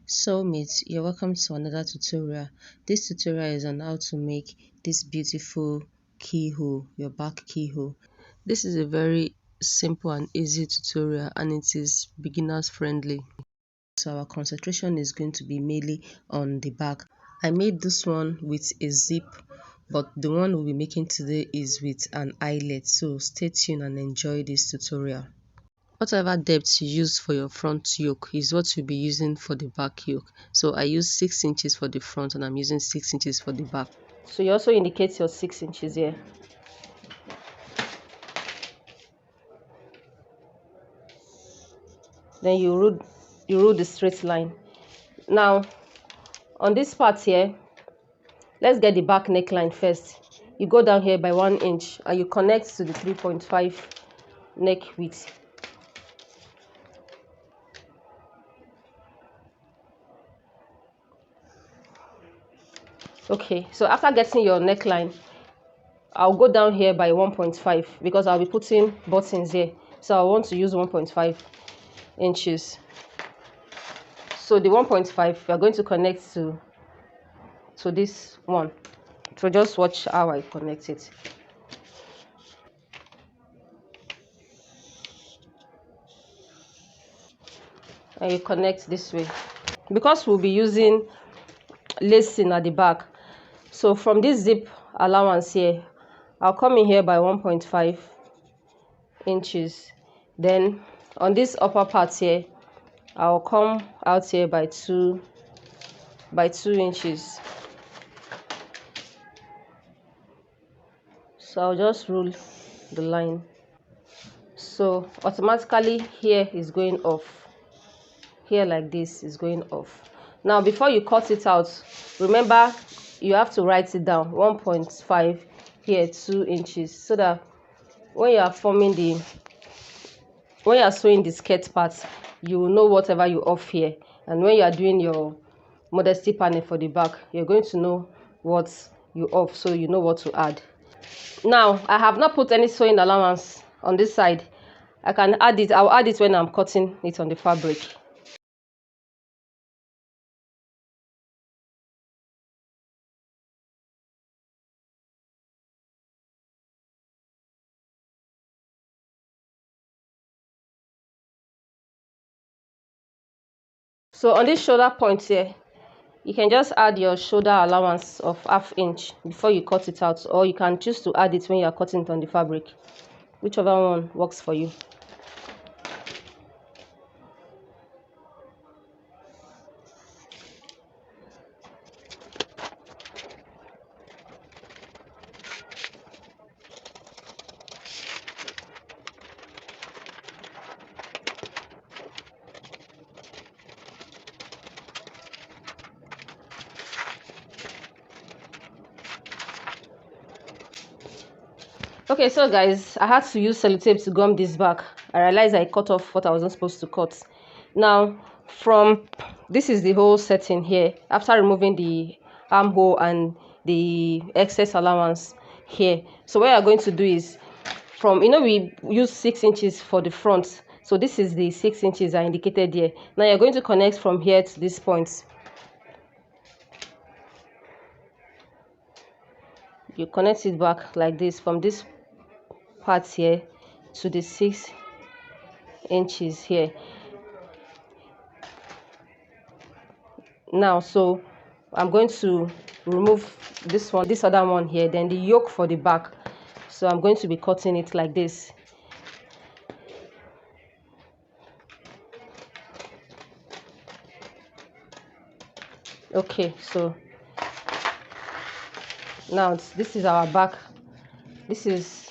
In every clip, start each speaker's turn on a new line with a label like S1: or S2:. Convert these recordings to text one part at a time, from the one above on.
S1: Soulmates, you're welcome to another tutorial. This tutorial is on how to make this beautiful keyhole, your back keyhole. This is a very simple and easy tutorial and it is beginners friendly. So our concentration is going to be mainly on the back. I made this one with a zip, but the one we'll be making today is with an eyelet. So stay tuned and enjoy this tutorial. Whatever depth you use for your front yoke is what you'll be using for the back yoke. So I use 6 inches for the front and I'm using 6 inches for the back. So you also indicate your 6 inches here. Then you rule the straight line. Now on this part here, let's get the back neckline first. You go down here by 1 inch and you connect to the 3.5 neck width. Okay, so after getting your neckline, I'll go down here by 1.5 because I'll be putting buttons here. So I want to use 1.5 inches. So the 1.5 we are going to connect to this one. So just watch how I connect it. And you connect this way. Because we'll be using lacing at the back, so from this zip allowance here, I'll come in here by 1.5 inches. Then on this upper part here, I'll come out here by 2 inches. So I'll just rule the line. So automatically here is going off. Here like this is going off. Now before you cut it out, remember you have to write it down. 1.5 here, 2 inches, so that when you are sewing the skirt part, you will know whatever you off here, and when you are doing your modesty panel for the back, you're going to know what you off, so you know what to add. Now I have not put any sewing allowance on this side. I can add it. I'll add it when I'm cutting it on the fabric. So on this shoulder point here, you can just add your shoulder allowance of 1/2 inch before you cut it out, or you can choose to add it when you are cutting it on the fabric, whichever one works for you. Okay, so guys, I had to use sellotape to gum this back. I realized I cut off what I wasn't supposed to cut. Now from this is the whole setting here after removing the armhole and the excess allowance here. So what you're going to do is, from, we use 6 inches for the front, so this is the 6 inches I indicated here. Now you're going to connect from here to this point. You connect it back like this, from this part here to the 6 inches here. Now, so I'm going to remove this other one here, then the yoke for the back. So I'm going to be cutting it like this. Okay, so now this is our back. This is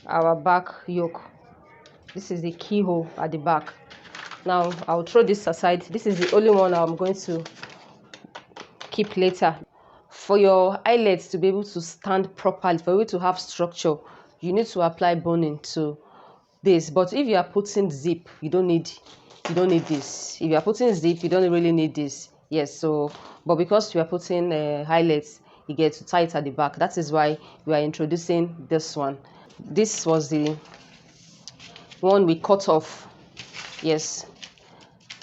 S1: our back yoke. This is the keyhole at the back. Now I'll throw this aside. This is the only one I'm going to keep later. For your eyelets to be able to stand properly, for you to have structure, you need to apply boning to this. But if you are putting zip, you don't need this. If you are putting zip, you don't really need this. Yes, so but because you are putting eyelets, you get too tight at the back. That is why we are introducing this one. This was the one we cut off. Yes,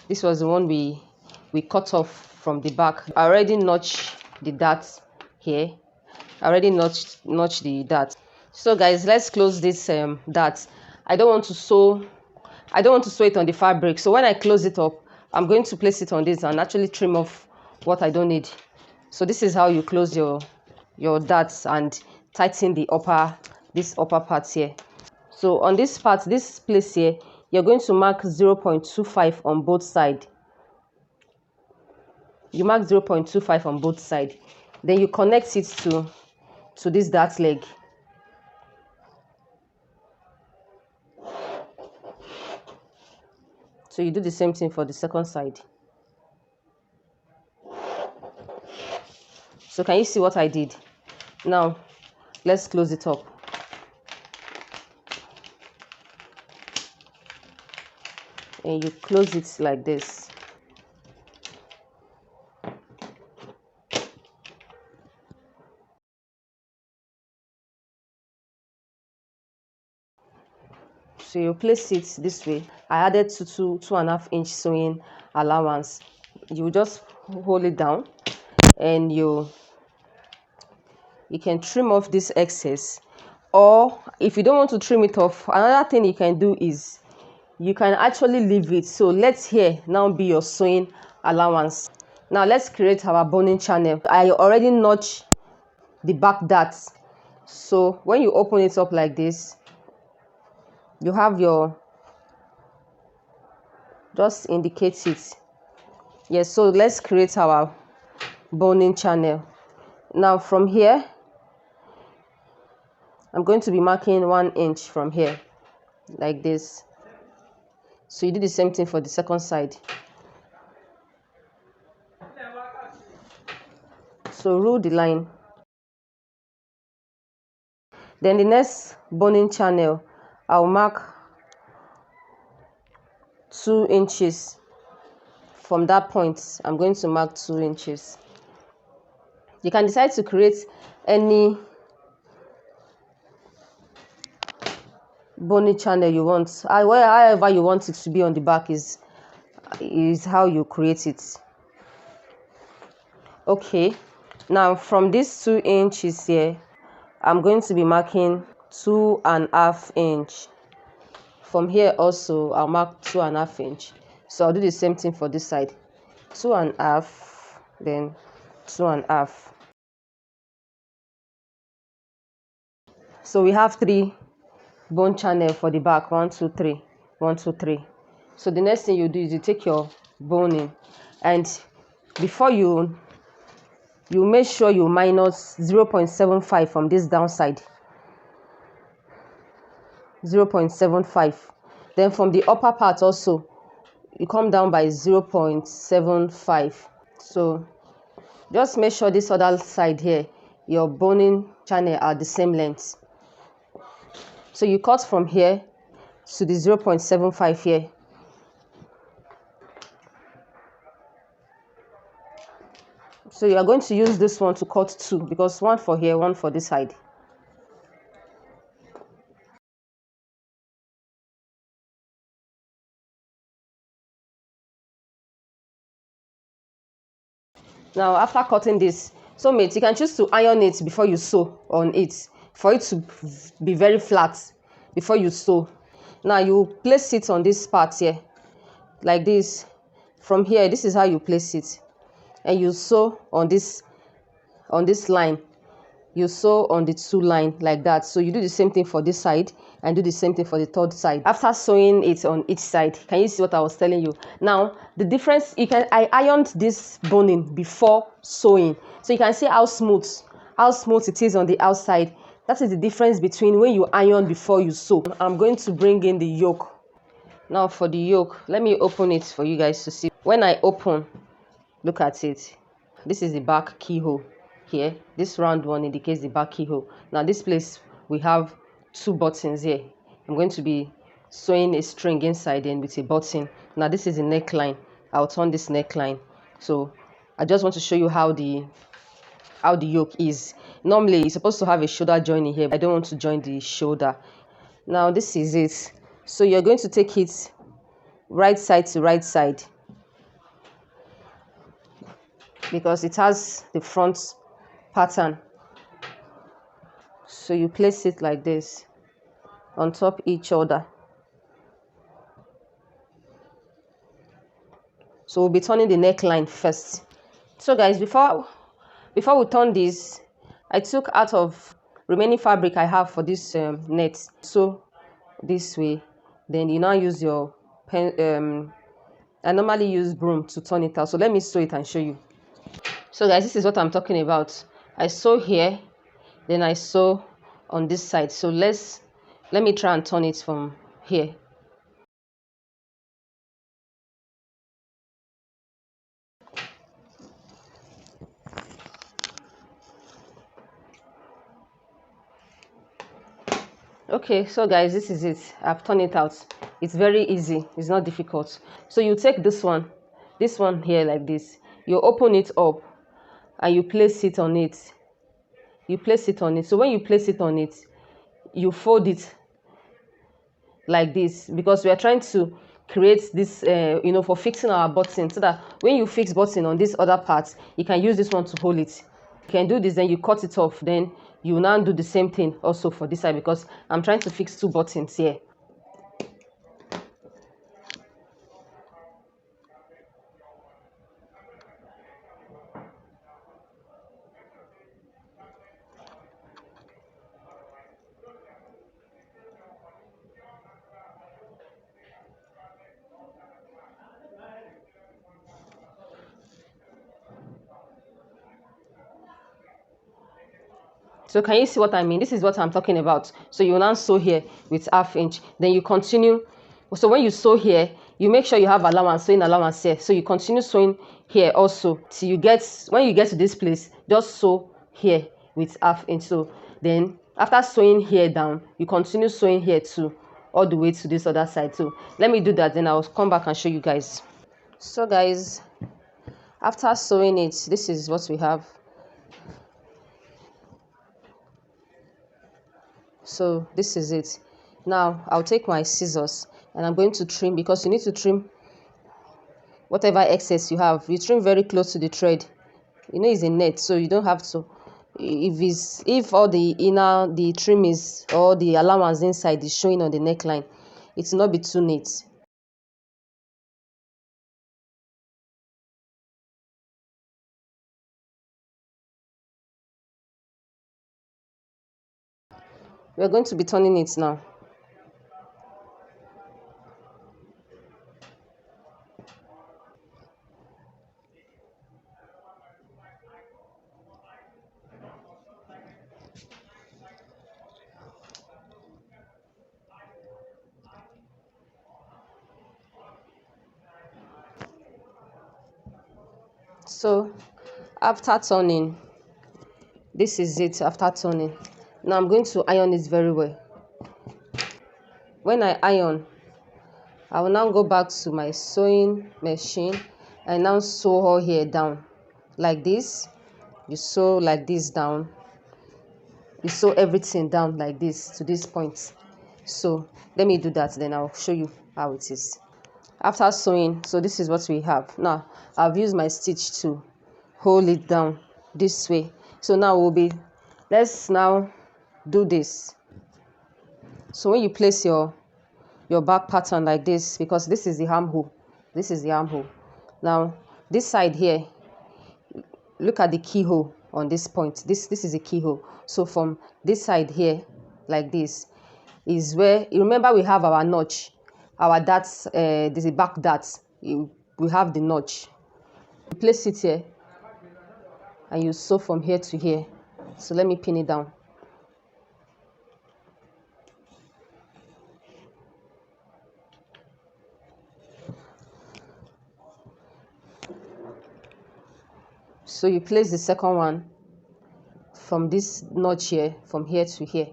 S1: this was the one we we cut off from the back. I already notched the dart here. I already notched the dart. So guys, let's close this dart. I don't want to sew it on the fabric. So when I close it up, I'm going to place it on this and actually trim off what I don't need. So this is how you close your darts and tighten this upper part here. So on this part, this place here, you're going to mark 0.25 on both sides. You mark 0.25 on both sides. Then you connect it to this dart leg. So you do the same thing for the second side. So can you see what I did? Now, let's close it up. And you close it like this. So you place it this way. I added 2.5 inch sewing allowance. You just hold it down and you can trim off this excess, or if you don't want to trim it off, another thing you can do is you can actually leave it. So let's here now be your sewing allowance. Now let's create our boning channel. I already notched the back dart. So when you open it up like this, you have your, just indicate it. Yes, so let's create our boning channel. Now from here, I'm going to be marking 1 inch from here like this. So you do the same thing for the second side. So rule the line. Then the next boning channel, I'll mark 2 inches. From that point, I'm going to mark 2 inches. You can decide to create any boning channel you want. However you want it to be on the back is how you create it. Okay, now from these 2 inches here, I'm going to be marking 2.5 inch. From here also, I'll mark 2.5 inch. So I'll do the same thing for this side. 2.5, then 2.5. So we have 3 bone channel for the back. 1, 2, 3. 1, 2, 3. So the next thing you do is you take your boning, and before you make sure you minus 0.75 from this downside. 0.75. Then from the upper part also, you come down by 0.75. So just make sure this other side here, your boning channel are the same length. So you cut from here to the 0.75 here. So you are going to use this one to cut 2, because 1 for here, 1 for this side. Now after cutting this, so mate, you can choose to iron it before you sew on it, for it to be very flat before you sew. Now you place it on this part here like this. From here, this is how you place it, and you sew on this line. You sew on the 2 line like that. So you do the same thing for this side and do the same thing for the third side. After sewing it on each side, can you see what I was telling you? Now the difference, I ironed this boning before sewing, so you can see how smooth it is on the outside. That is the difference between when you iron before you sew. I'm going to bring in the yoke. Now for the yoke, let me open it for you guys to see. When I open, look at it. This is the back keyhole here. This round one indicates the back keyhole. Now this place, we have 2 buttons here. I'm going to be sewing a string inside and with a button. Now this is the neckline. I'll turn this neckline. So I just want to show you how the yoke is. Normally it's supposed to have a shoulder joining here, but I don't want to join the shoulder. Now this is it. So you're going to take it right side to right side. because it has the front pattern. So you place it like this on top each other. So we'll be turning the neckline first. So guys, before we turn this, I took out of remaining fabric I have for this net. So this way, then you now use your pen. I normally use broom to turn it out. So let me sew it and show you. So guys, this is what I'm talking about. I sew here, then I sew on this side. So let me try and turn it from here. Okay, so guys, this is it. I've turned it out. It's very easy. It's not difficult. So you take this one here like this. You open it up and you place it on it. You place it on it. So when you place it on it, you fold it like this, because we are trying to create this for fixing our button, so that when you fix button on this other part, you can use this one to hold it. You can do this, then you cut it off, then you now do the same thing also for this side, because I'm trying to fix 2 buttons here. So can you see what I mean? This is what I'm talking about. So you now sew here with 1/2 inch. Then you continue. So when you sew here, you make sure you have allowance, sewing allowance here. So you continue sewing here also till when you get to this place, just sew here with 1/2 inch. So then after sewing here down, you continue sewing here too, all the way to this other side. So let me do that, then I'll come back and show you guys. So guys, after sewing it, this is what we have. So this is it. Now I'll take my scissors and I'm going to trim, because you need to trim whatever excess you have. You trim very close to the thread. It's a net, so you don't have to. If all the trim is, or the allowance inside is showing on the neckline, it will not be too neat. We're going to be turning it now. So after turning, this is it. After turning, now I'm going to iron it very well. When I iron, I will now go back to my sewing machine and now sew all here down like this. You sew like this down. You sew everything down like this to this point. So let me do that, then I'll show you how it is. After sewing, so this is what we have. Now I've used my stitch to hold it down this way. So now let's now do this. So when you place your back pattern like this, because this is the armhole, now this side here, look at the keyhole on this point. This is a keyhole. So from this side here like this is where, you remember we have our notch, our darts, there's a back dart, we have the notch. You place it here and you sew from here to here. So let me pin it down. So you place the second one from this notch here, from here to here.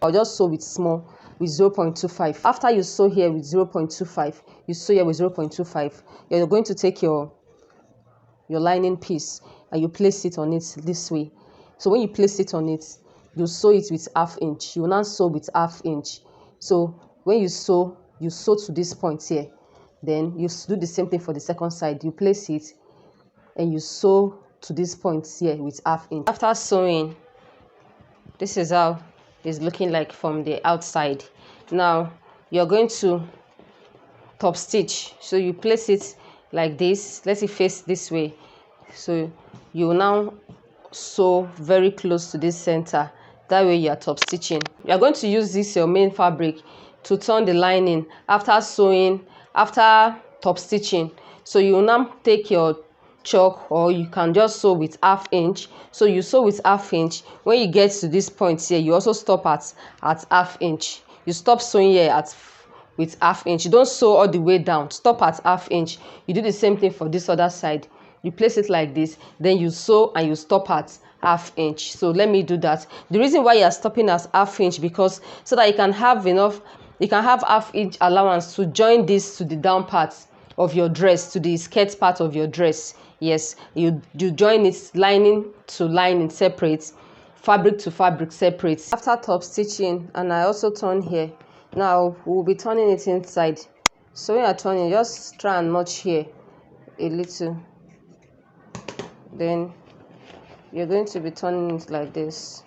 S1: I'll just sew with 0.25. After you sew here with 0.25, you sew here with 0.25. You're going to take your lining piece and you place it on it this way. So when you place it on it, you sew it with 1/2 inch. You will now sew with 1/2 inch. So when you sew to this point here. Then you do the same thing for the second side. You place it and you sew to this point here with 1/2 inch. After sewing, this is how it's looking like from the outside. Now you're going to top stitch. So you place it like this. Let it face this way. So you will now sew very close to this center. That way you are top stitching. You are going to use this your main fabric to turn the lining after sewing, after top stitching. So you will now take your chalk, or you can just sew with 1/2 inch. So you sew with 1/2 inch. When you get to this point here, you also stop at 1/2 inch. You stop sewing here with 1/2 inch. You don't sew all the way down. Stop at 1/2 inch. You do the same thing for this other side. You place it like this, then you sew and you stop at 1/2 inch. So let me do that. The reason why you are stopping at 1/2 inch, because so that you can have enough, you can have 1/2 inch allowance to join this to the down part of your dress, to the skirt part of your dress. Yes, you join it lining to lining separate, fabric to fabric separate. After top stitching, and I also turn here. Now we'll be turning it inside. So when you're turning, just try and notch here a little. Then you're going to be turning it like this.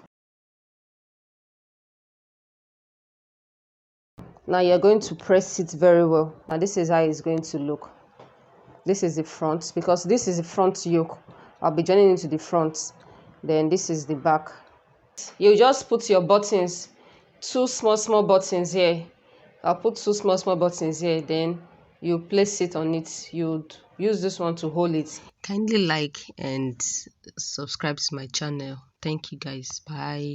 S1: Now you're going to press it very well. And this is how it's going to look. This is the front, because this is the front yoke. I'll be joining into the front. Then this is the back. You just put your buttons, 2 small buttons here. I'll put 2 small buttons here. Then you place it on it. You'd use this one to hold it. Kindly like and subscribe to my channel. Thank you guys. Bye.